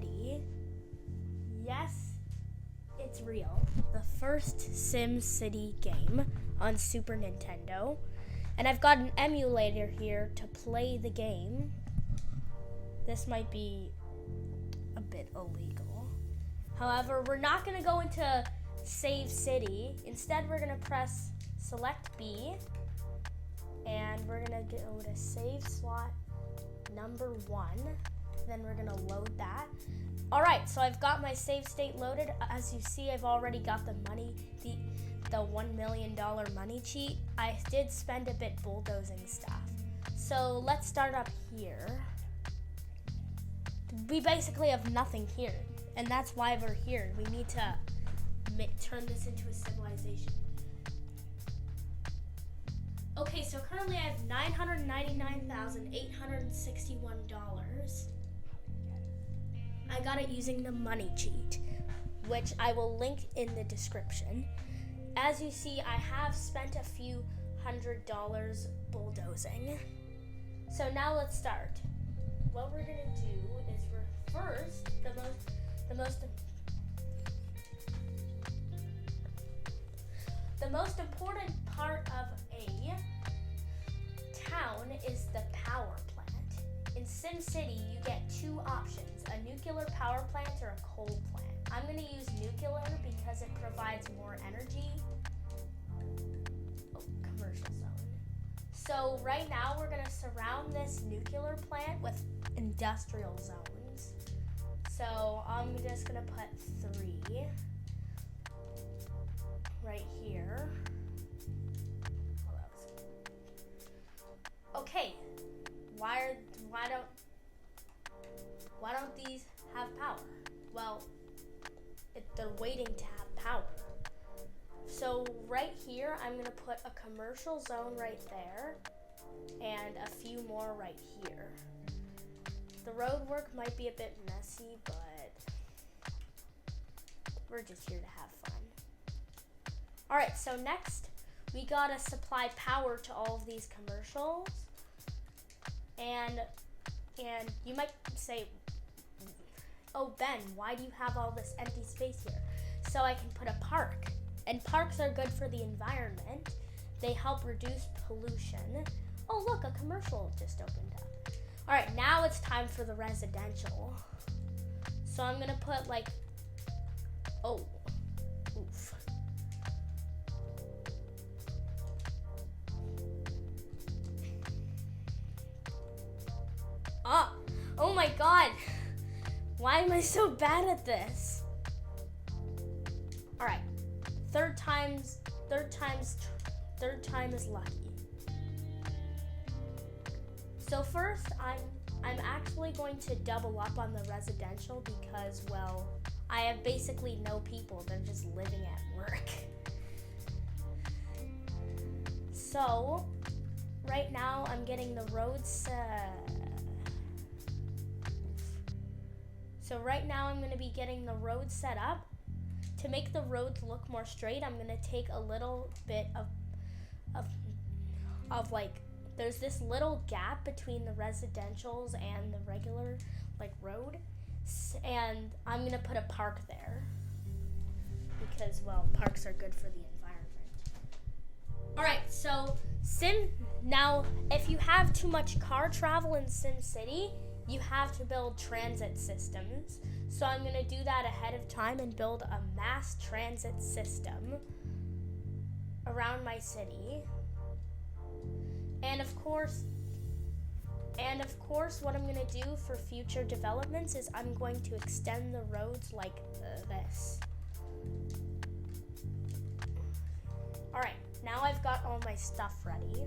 SimCity. Yes, it's real. The first SimCity game on Super Nintendo. And I've got an emulator here to play the game. This might be a bit illegal. However, we're not going to go into Save City. Instead, we're going to press Select B. And we're going to go to Save Slot number 1. Then we're going to load that. Alright, so I've got my save state loaded. As you see, I've already got the money, the $1 million money cheat. I did spend a bit bulldozing stuff. So let's start up here. We basically have nothing here, and that's why we're here. We need to turn this into a civilization. Okay, so currently I have $999,861. I got it using the money cheat, which I will link in the description. As you see, I have spent a few $100 bulldozing. So now let's start. What we're gonna do is first, the most important part of a town is the power plant. In SimCity, you get two options, a nuclear power plant or a coal plant. I'm going to use nuclear because it provides more energy. Oh, commercial zone. So right now, we're going to surround this nuclear plant with industrial zones. So I'm just going to put 3 right here. Okay, why don't these have power? Well, they're waiting to have power. So right here, I'm gonna put a commercial zone right there and a few more right here. The road work might be a bit messy, but we're just here to have fun. All right, so next we gotta supply power to all of these commercials. And you might say, oh Ben, why do you have all this empty space here? So I can put a park. And parks are good for the environment. They help reduce pollution. Oh look, a commercial just opened up. All right, now it's time for the residential. So I'm gonna put like, oof. Oh my God. Why am I so bad at this? All right, third time is lucky. So first, I'm actually going to double up on the residential because, well, I have basically no people. They're just living at work. So right now, I'm getting the roads. So right now I'm going to be getting the road set up. To make the roads look more straight, I'm going to take a little bit of like, there's this little gap between the residentials and the regular like road. And I'm going to put a park there because, well, parks are good for the environment. All right, so now if you have too much car travel in SimCity, you have to build transit systems. So I'm going to do that ahead of time and build a mass transit system around my city. And of course, what I'm going to do for future developments is I'm going to extend the roads like this. All right, now I've got all my stuff ready.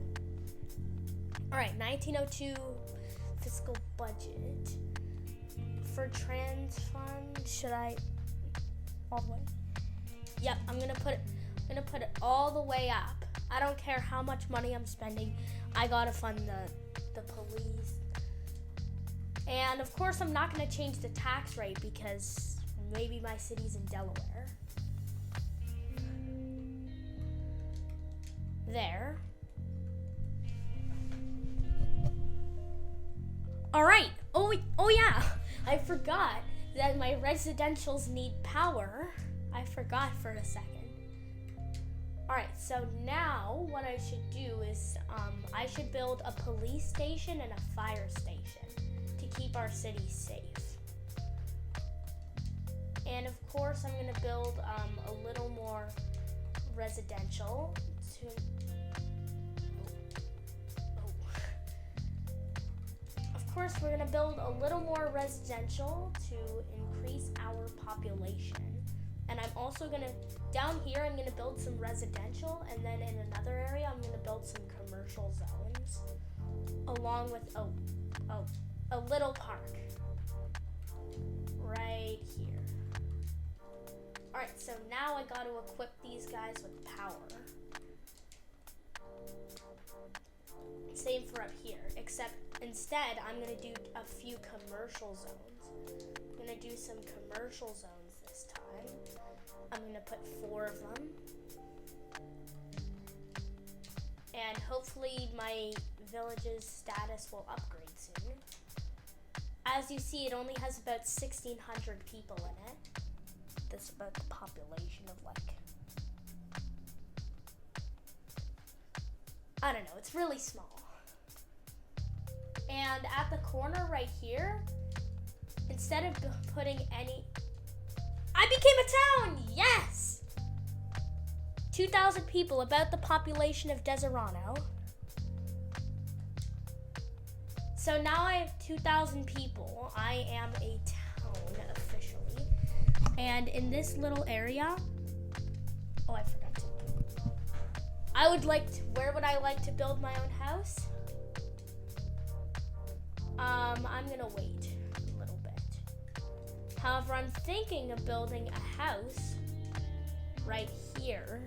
All right, 1902 fiscal budget. For trans fund, should I all the way? Yep, I'm gonna put it all the way up. I don't care how much money I'm spending. I gotta fund the police. And of course, I'm not gonna change the tax rate because maybe my city's in Delaware. There. All right. Oh yeah. I forgot. that my residentials need power. I forgot for a second. Alright, so now what I should do is I should build a police station and a fire station to keep our city safe. And of course, I'm going to build a little more residential to... Of course, we're going to build a little more residential to increase our population. And I'm also going to, down here, I'm going to build some residential, and then in another area, I'm going to build some commercial zones, along with, a little park right here. Alright, so now I got to equip these guys with power. Same for up here, except instead, I'm going to do a few commercial zones. I'm going to do some commercial zones this time. I'm going to put 4 of them. And hopefully my village's status will upgrade soon. As you see, it only has about 1,600 people in it. That's about the population of I don't know, it's really small. And at the corner right here, instead of putting any... I became a town! Yes! 2,000 people, about the population of Deserano. So now I have 2,000 people. I am a town officially. And in this little area... Oh, I forgot to... Where would I like to build my own house? I'm gonna wait a little bit. However, I'm thinking of building a house right here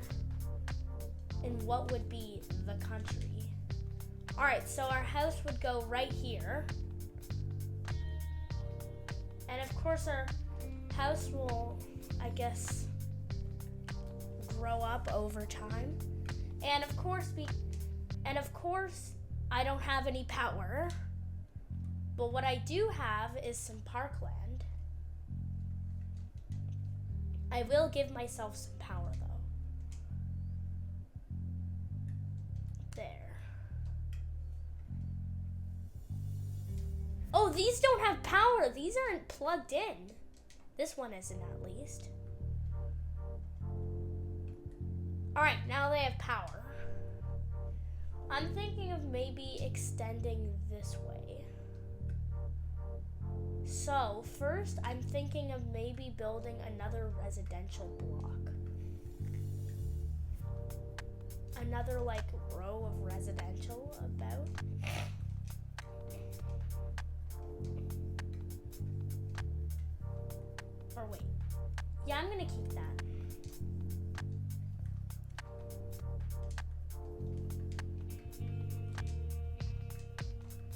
in what would be the country. Alright, so our house would go right here. And of course our house will, I guess, grow up over time. And of course I don't have any power. But what I do have is some parkland. I will give myself some power though. There. Oh, these don't have power. These aren't plugged in. This one isn't, at least. Alright, now they have power. I'm thinking of maybe extending this way. So, first, I'm thinking of maybe building another residential block. Another, row of residential about. Or wait. Yeah, I'm gonna keep that.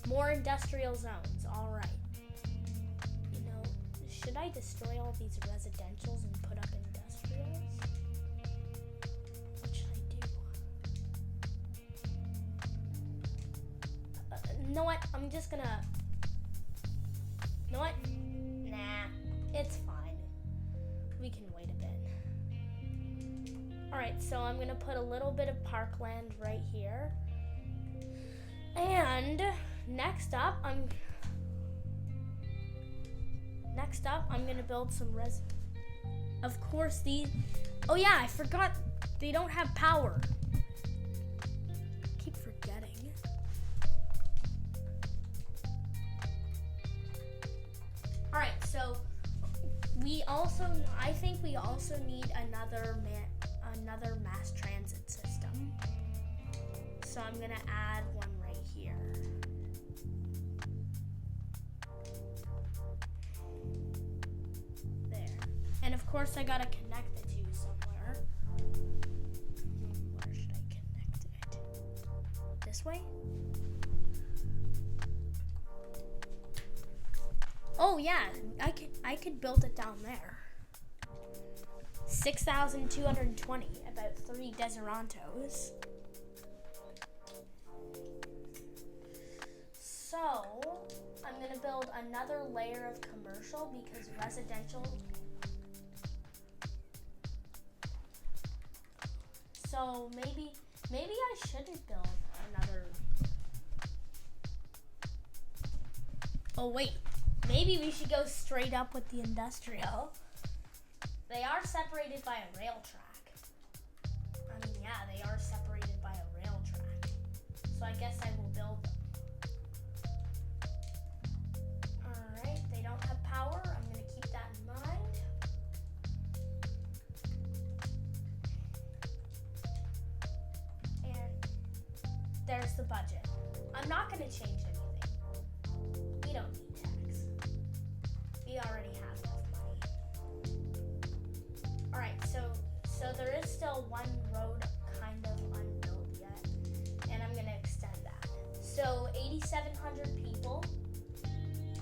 More industrial zones, alright. Should I destroy all these residentials and put up industrials? What should I do? You know what? I'm just gonna... You know what? Nah, it's fine. We can wait a bit. Alright, so I'm gonna put a little bit of parkland right here. And next up, I'm gonna build some Of course, these... Oh yeah, I forgot. They don't have power. Keep forgetting. Alright, so I think we also need another mass transit system. So I'm gonna add one right here. And of course, I gotta connect the two somewhere. Where should I connect it? This way? Oh yeah, I could build it down there. 6,220, about 3 Deserantos. So, I'm gonna build another layer of commercial because residential. So maybe I shouldn't build another. Oh wait, maybe we should go straight up with the industrial. They are separated by a rail track. I mean, yeah, they are separated by a rail track. So I guess I will build them. Alright, they don't have power. I'm going to keep that in mind. And there's the budget. I'm not going to change anything. We don't need tax. We already have enough money. Alright, so there is still one road kind of unbuilt yet. And I'm going to extend that. So 8,700 people.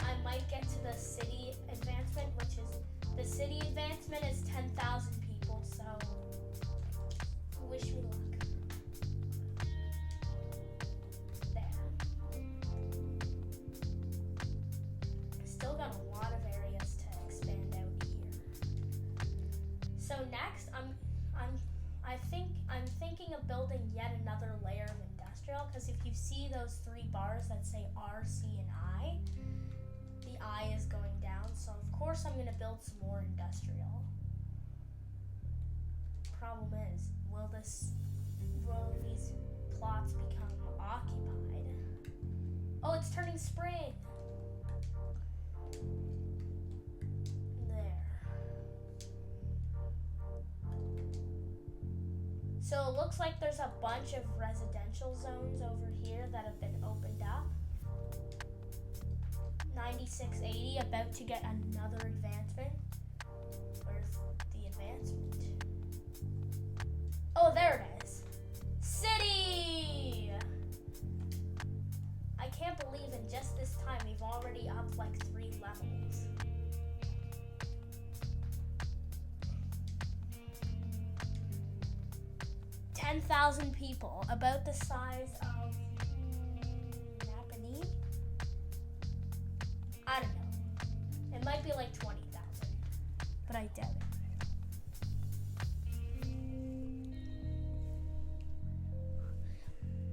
I might get to the city advancement, which is, the city advancement is 10,000 people, so wish me luck. There. Still got a lot of areas to expand out here. So next, I'm thinking of building yet another layer of industrial, because if you see those three bars that say R, C, and I, the I is going down, so of course I'm going to build some more industrial. Problem is, will these plots become occupied? Oh, it's turning spring! There. So it looks like there's a bunch of residential zones over here that have been opened up. 9680, about to get another advancement. Where's the advancement? Oh, there it is. City! I can't believe in just this time we've already upped like 3 levels. $10,000 people, about the size of Napanee. I don't know. It might be like 20,000, but I doubt it.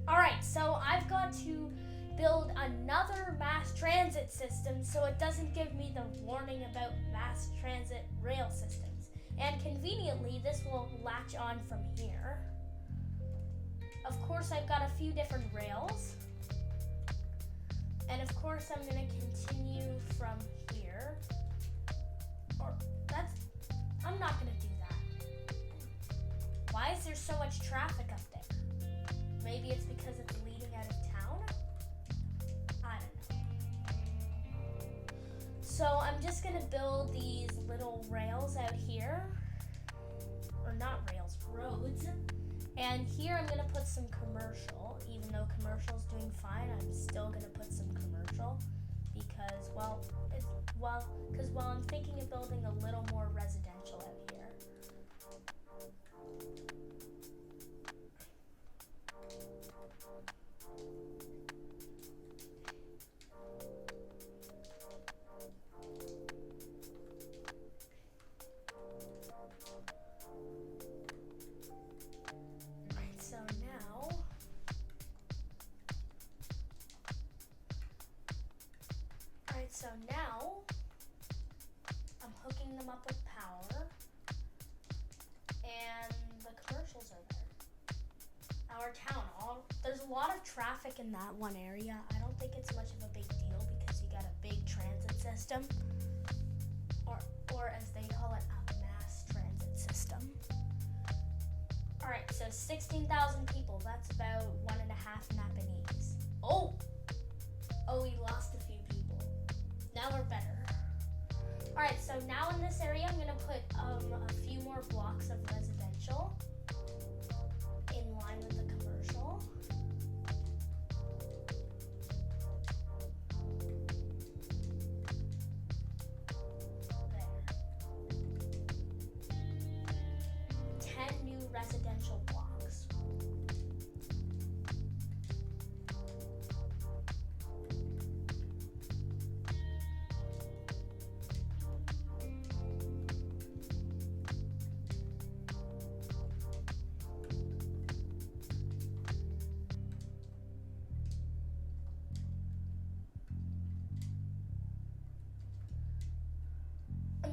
Alright, so I've got to build another mass transit system so it doesn't give me the warning about mass transit rail systems. And conveniently, this will latch on from here. Of course, I've got a few different rails. And of course, I'm going to continue from here. I'm not going to do that. Why is there so much traffic up there? Maybe it's because it's leading out of town? I don't know. So I'm just going to build these little rails out here. Or not rails, roads. And here I'm going to put some commercial. Even though commercial's doing fine, I'm still going to put some commercial because, well, I'm thinking of building a little more residential out here. So now, I'm hooking them up with power, and the commercials are there. Our town, there's a lot of traffic in that one area. I don't think it's much of a big deal because you got a big transit system, or as they call it, a mass transit system. Alright, so 16,000 people, that's about 1.5 Napanees. Oh, we lost a few people. Now we're better. Alright, so now in this area, I'm going to put a few more blocks of residential in line with the commercial. There. 10 new residential blocks.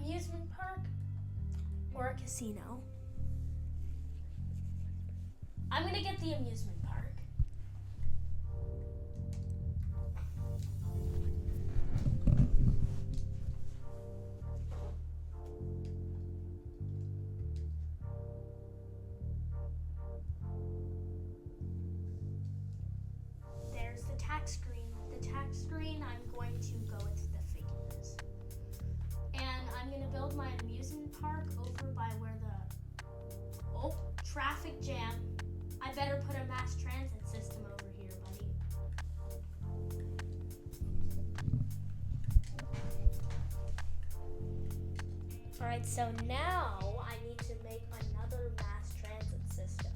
amusement park or a casino? I'm gonna get the amusement park. There's the tax screen. The tax screen, I'm going to go with the figures. And I'm gonna build my amusement park over by where the traffic jam. I better put a mass transit system over here, buddy. Alright, so now I need to make another mass transit system.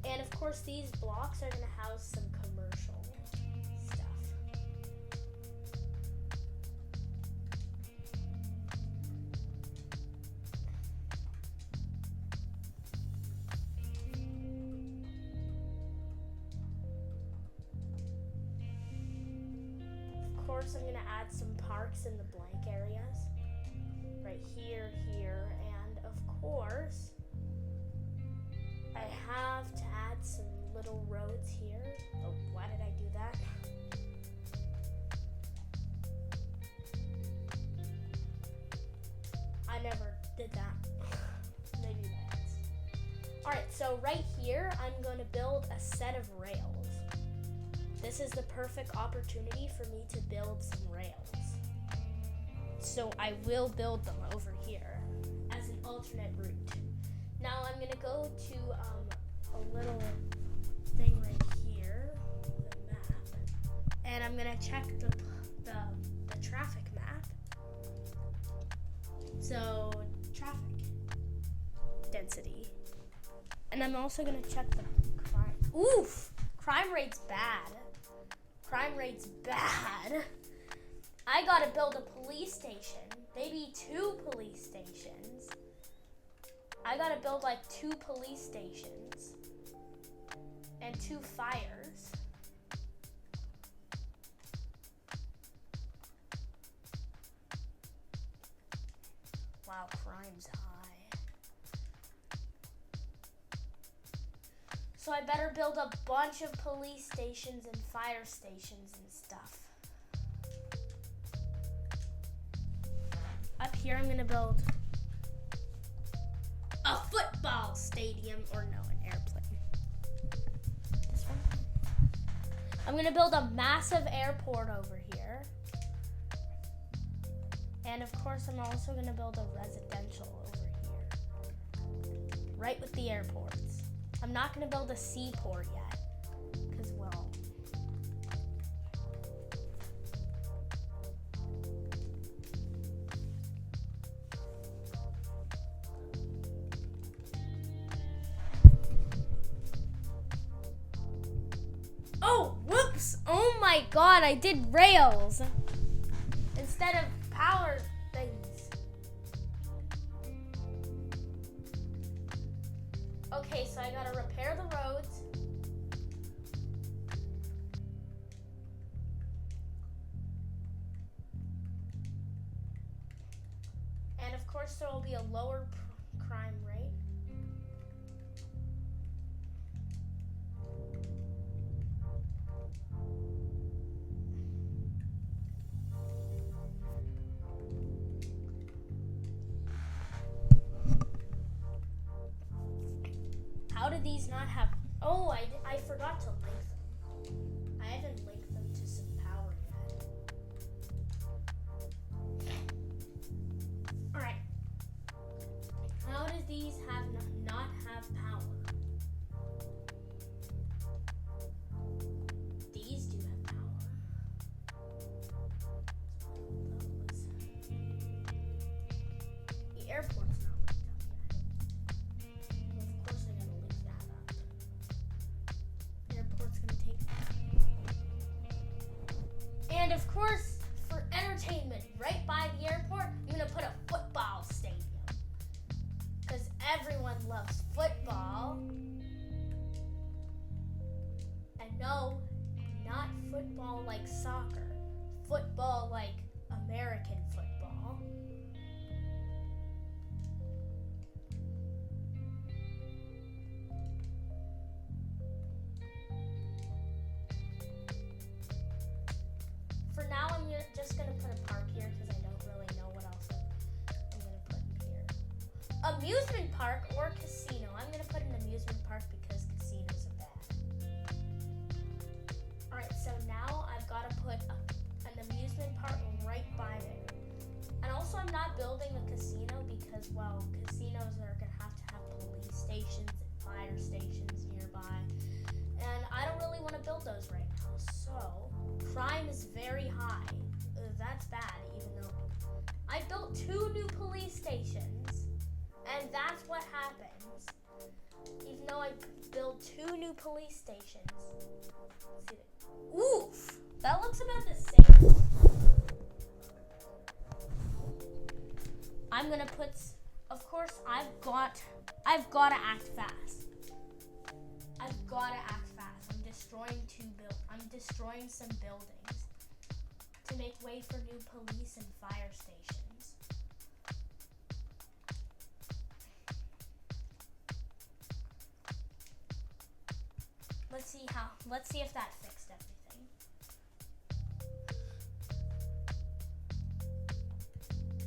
And of course these blocks are gonna house some commercial stuff. Of course, I'm gonna add some parks in the blank areas. Right here, here, and of course, I have to add some little roads here. Oh, why did I do that? I never did that. Maybe that's. Alright, so right here, I'm going to build a set of rails. This is the perfect opportunity for me to build some rails. So I will build them over here as an alternate route. Now I'm gonna go to a little thing right here, the map, and I'm gonna check the traffic map. So traffic density, and I'm also gonna check the crime. Oof, crime rate's bad. Crime rate's bad. I gotta build a police station, maybe 2 police stations. I gotta build like 2 police stations and 2 fires. Wow, crime's high. So I better build a bunch of police stations and fire stations and stuff. Up here, I'm gonna build a football stadium, or no, an airplane. This one. I'm gonna build a massive airport over here. And of course, I'm also gonna build a residential over here. Right with the airports. I'm not gonna build a seaport yet, because, well, oh, whoops! Oh my god, I did rails instead of power things. Okay, so I gotta repair the roads. And of course, there will be a lower crime rate. How do these not have... Oh, I forgot to link them. I haven't linked them to some power yet. Alright. How do these have not have power? These do have power. The airport's not linked up yet. Well, of course I gotta link that up. The airport's gonna amusement park or casino. I'm gonna put an amusement park because casinos are bad. Alright, so now I've got to put an amusement park right by there. And also I'm not building a casino because, well, casinos are gonna have to have police stations and fire stations nearby. And I don't really want to build those right now. So, crime is very high. That's bad, even though I built 2 new police stations. And that's what happens. Even though I built 2 new police stations. Let's see that. Oof! That looks about the same. I'm gonna put, of course, I've got to act fast. I've got to act fast. I'm destroying some buildings to make way for new police and fire stations. Let's see if that fixed everything.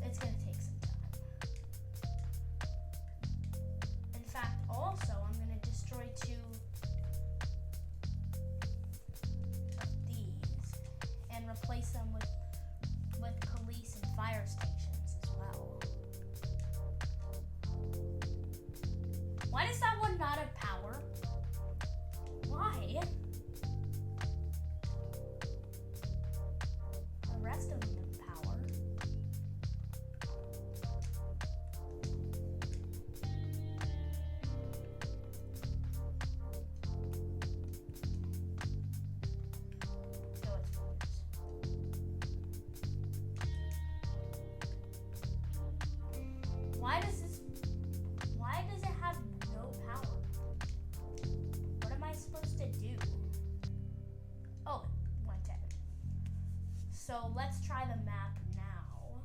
It's gonna take some time. In fact, also, I'm gonna destroy 2 of these and replace them with police and fire stations as well. Why does that one not have power? Why? The rest of them have power. Why does it have no power? What am I supposed to do? Oh, it went dead. So let's try the map now.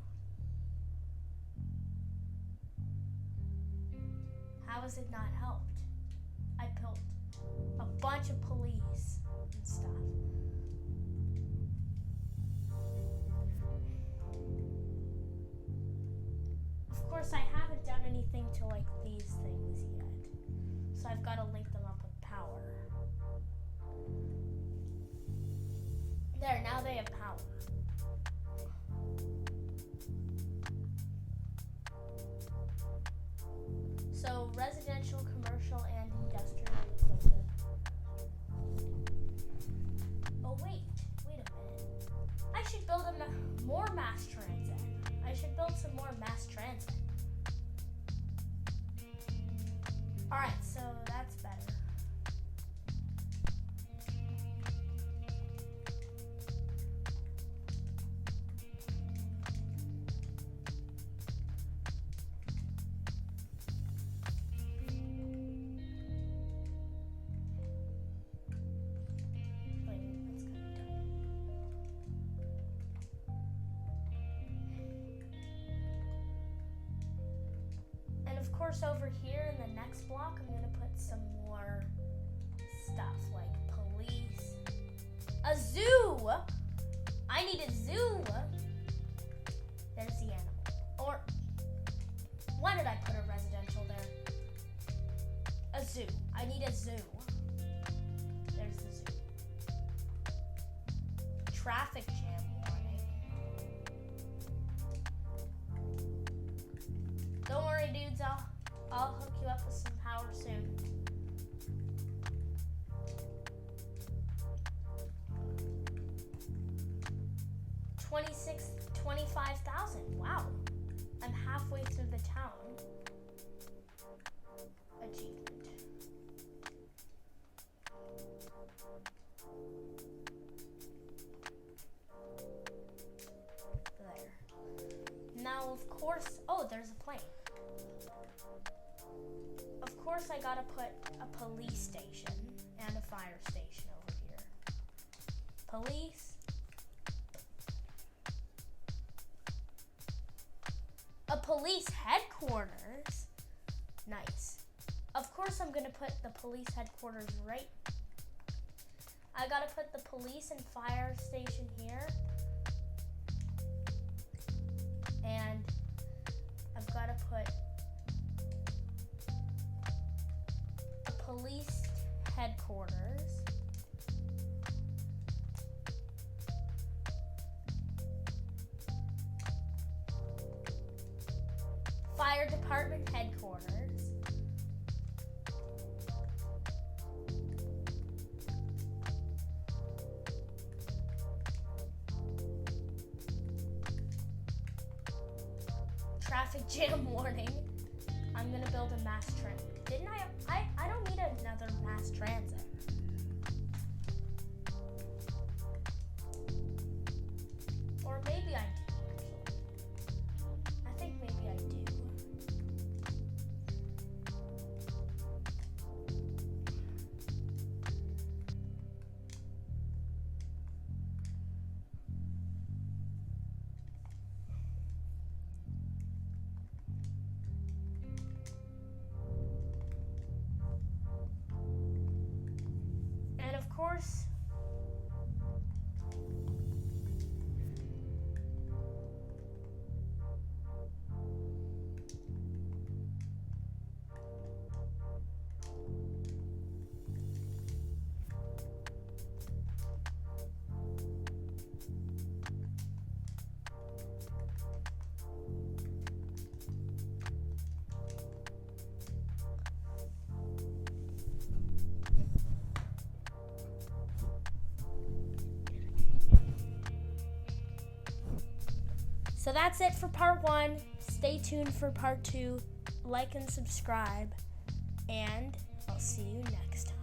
How has it not helped? I built a bunch of police and stuff. Of course, I haven't done anything to like these things yet. So I've got to link them up with power. There, now they have power. So residential, commercial, and industrial equipment. Oh wait a minute. I should build more mass transit. I should build some more mass transit. Alright, so that's better. Of course, over here in the next block, I'm gonna put some more stuff like police, a zoo. I need a zoo. There's the animal. Or why did I put a residential there? A zoo. I need a zoo. There's the zoo. Traffic jam warning. Don't worry, dudes. I'll hook you up with some power soon. $25,000. Wow. I'm halfway through the town. Achievement. There. Now, of course, oh, there's a plane. Of course, I gotta put a police station and a fire station over here. Police. A police headquarters. Nice. Of course, I'm gonna put the police headquarters right. I gotta put the police and fire station here. And I've gotta put headquarters. Fire department headquarters. Traffic jam warning. I'm gonna build a mass transit. Didn't I don't need another mass transit. Or maybe I do, actually. I think maybe I do. And of course, so that's it for part 1. Stay tuned for part 2. Like and subscribe. And I'll see you next time.